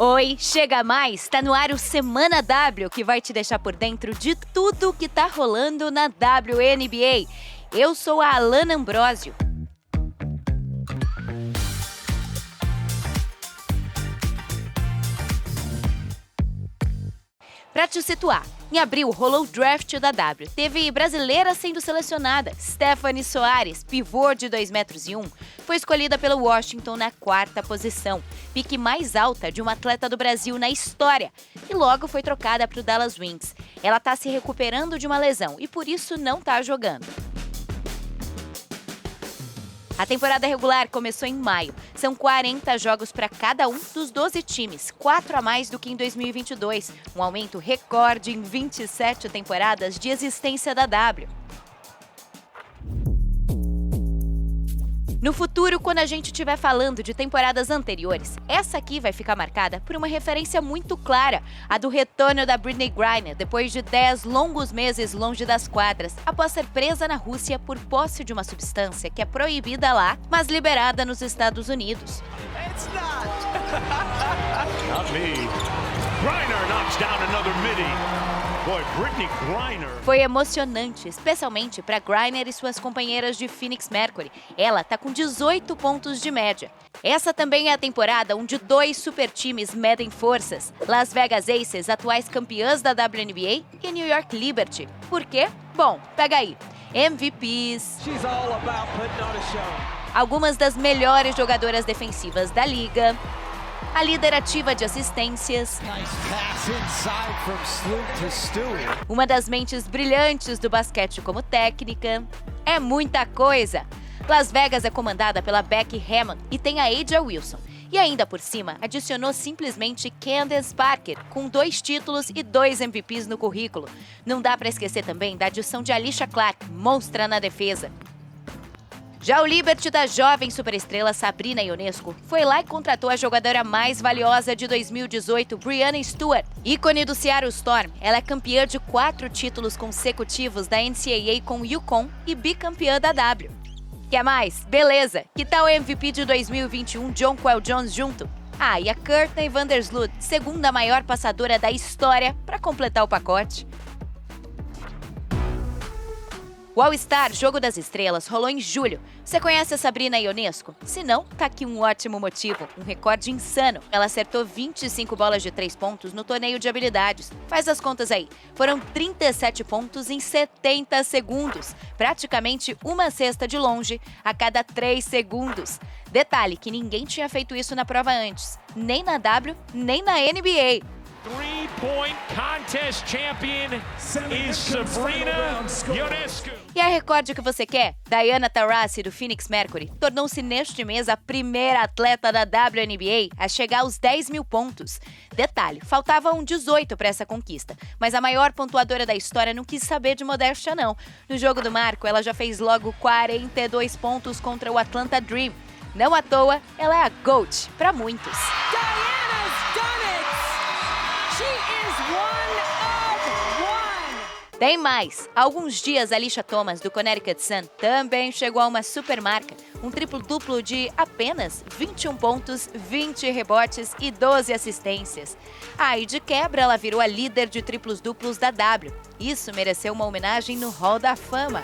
Oi, chega mais! Tá no ar o Semana W, que vai te deixar por dentro de tudo que tá rolando na WNBA. Eu sou a Alana Ambrosio. Pra te situar, em abril rolou o draft da W. Teve brasileira sendo selecionada. Stephanie Soares, pivô de 2,1 metros, foi escolhida pelo Washington na 4ª posição, pique mais alta de uma atleta do Brasil na história, e logo foi trocada para o Dallas Wings. Ela tá se recuperando de uma lesão e por isso não tá jogando. A temporada regular começou em maio. São 40 jogos para cada um dos 12 times, 4 a mais do que em 2022, um aumento recorde em 27 temporadas de existência da W. No futuro, quando a gente estiver falando de temporadas anteriores, essa aqui vai ficar marcada por uma referência muito clara, a do retorno da Brittney Griner depois de 10 longos meses longe das quadras, após ser presa na Rússia por posse de uma substância que é proibida lá, mas liberada nos Estados Unidos. Griner knocks down another midi. Boy, Brittney Griner. Foi emocionante, especialmente para Griner e suas companheiras de Phoenix Mercury. Ela tá com 18 pontos de média. Essa também é a temporada onde 2 super times medem forças. Las Vegas Aces, atuais campeãs da WNBA, e New York Liberty. Por quê? Bom, pega aí. MVPs. She's all about putting on a show. Algumas das melhores jogadoras defensivas da liga. A líder ativa de assistências, uma das mentes brilhantes do basquete como técnica. É muita coisa! Las Vegas é comandada pela Becky Hammon e tem a A'ja Wilson. E ainda por cima, adicionou simplesmente Candace Parker, com 2 títulos e 2 MVPs no currículo. Não dá para esquecer também da adição de Alysha Clark, monstra na defesa. Já o Liberty da jovem superestrela Sabrina Ionescu foi lá e contratou a jogadora mais valiosa de 2018, Breanna Stewart. Ícone do Seattle Storm, ela é campeã de 4 títulos consecutivos da NCAA com o UConn e bicampeã da W. Quer mais? Beleza! Que tal o MVP de 2021, Jonquel Jones junto? Ah, e a Courtney Vandersloot, segunda maior passadora da história, para completar o pacote. O All-Star Jogo das Estrelas rolou em julho. Você conhece a Sabrina Ionescu? Se não, tá aqui um ótimo motivo, um recorde insano. Ela acertou 25 bolas de 3 pontos no torneio de habilidades. Faz as contas aí. Foram 37 pontos em 70 segundos. Praticamente uma cesta de longe a cada 3 segundos. Detalhe que ninguém tinha feito isso na prova antes. Nem na W, nem na NBA. 3-point contest champion is Sabrina Ionescu. E a recorde que você quer? Diana Taurasi, do Phoenix Mercury, tornou-se neste mês a primeira atleta da WNBA a chegar aos 10 mil pontos. Detalhe, faltavam 18 para essa conquista, mas a maior pontuadora da história não quis saber de modéstia não. No jogo do marco, ela já fez logo 42 pontos contra o Atlanta Dream. Não à toa, ela é a GOAT para muitos. Tem mais! Há alguns dias, Alisha Thomas, do Connecticut Sun, também chegou a uma super marca, um triplo-duplo de apenas 21 pontos, 20 rebotes e 12 assistências. E de quebra, ela virou a líder de triplos-duplos da W. Isso mereceu uma homenagem no Hall da Fama.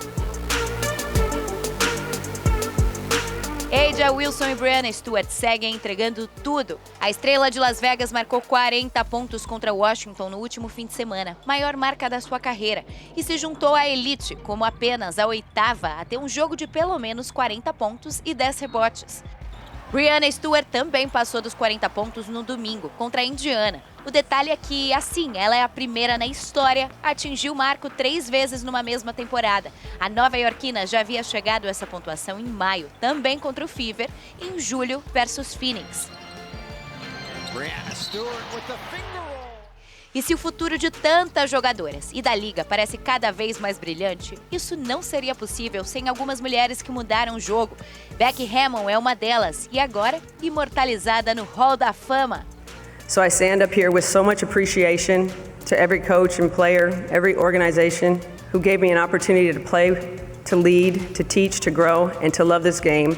A'ja Wilson e Breanna Stewart seguem entregando tudo. A estrela de Las Vegas marcou 40 pontos contra Washington no último fim de semana, maior marca da sua carreira, e se juntou à elite como apenas a 8ª a ter um jogo de pelo menos 40 pontos e 10 rebotes. Breanna Stewart também passou dos 40 pontos no domingo, contra a Indiana. O detalhe é que, assim, ela é a primeira na história a atingir o marco 3 vezes numa mesma temporada. A nova-iorquina já havia chegado a essa pontuação em maio, também contra o Fever, e em julho versus Phoenix. E se o futuro de tantas jogadoras e da liga parece cada vez mais brilhante, isso não seria possível sem algumas mulheres que mudaram o jogo. Becky Hammon é uma delas e agora imortalizada no Hall da Fama. So I stand up here with so much appreciation to every coach and player, every organization who gave me an opportunity to play, to lead, to teach, to grow, and to love this game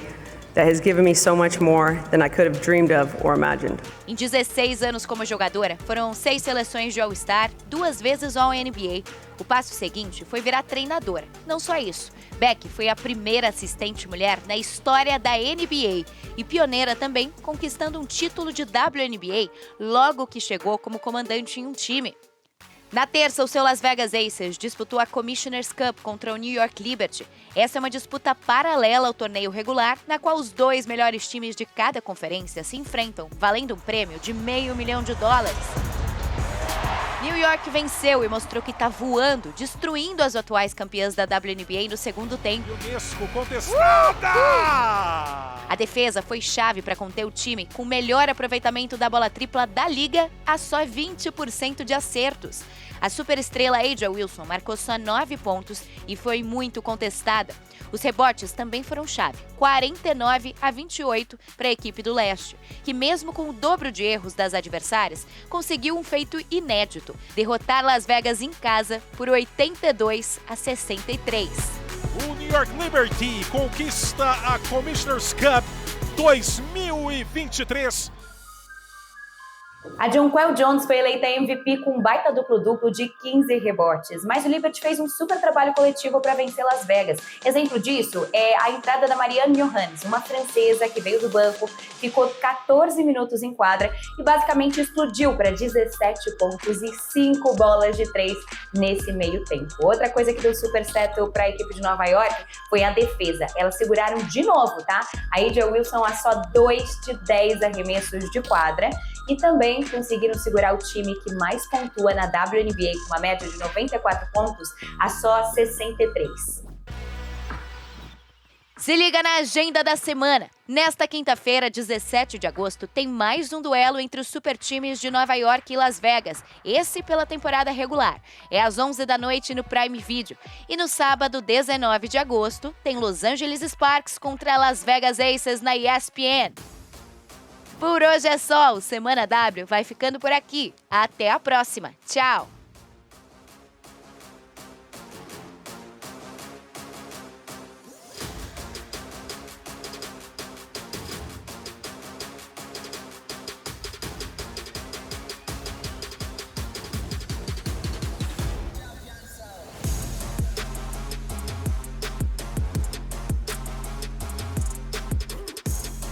that has given me so much more than I could have dreamed of or imagined. Em 16 anos como jogadora, foram 6 seleções de All-Star, 2 vezes All-NBA. O passo seguinte foi virar treinadora. Não só isso, Beck foi a primeira assistente mulher na história da NBA e pioneira também, conquistando um título de WNBA logo que chegou como comandante em um time. Na terça, o seu Las Vegas Aces disputou a Commissioner's Cup contra o New York Liberty. Essa é uma disputa paralela ao torneio regular, na qual os 2 melhores times de cada conferência se enfrentam, valendo um prêmio de $500 mil. New York venceu e mostrou que está voando, destruindo as atuais campeãs da WNBA no segundo tempo. UNESCO contestada! A defesa foi chave para conter o time, com o melhor aproveitamento da bola tripla da liga a só 20% de acertos. A superestrela A'ja Wilson marcou só 9 pontos e foi muito contestada. Os rebotes também foram chave, 49-28 para a equipe do leste, que mesmo com o dobro de erros das adversárias, conseguiu um feito inédito, derrotar Las Vegas em casa por 82-63. O New York Liberty conquista a Commissioner's Cup 2023. A Jonquel Jones foi eleita MVP com um baita duplo-duplo de 15 rebotes, mas o Liberty fez um super trabalho coletivo para vencer Las Vegas. Exemplo disso é a entrada da Marianne Johannes, uma francesa que veio do banco, ficou 14 minutos em quadra e basicamente explodiu para 17 pontos e 5 bolas de 3 nesse meio tempo. Outra coisa que deu super certo para a equipe de Nova York foi a defesa. Elas seguraram de novo, tá? A A'ja Wilson a só 2 de 10 arremessos de quadra e também conseguiram segurar o time que mais pontua na WNBA com uma média de 94 pontos a só 63. Se liga na agenda da semana. Nesta quinta-feira, 17 de agosto, tem mais um duelo entre os super times de Nova York e Las Vegas, esse pela temporada regular. É às 11 da noite no Prime Video. E no sábado, 19 de agosto, tem Los Angeles Sparks contra Las Vegas Aces na ESPN. Por hoje é só, o Semana W vai ficando por aqui. Até a próxima. Tchau!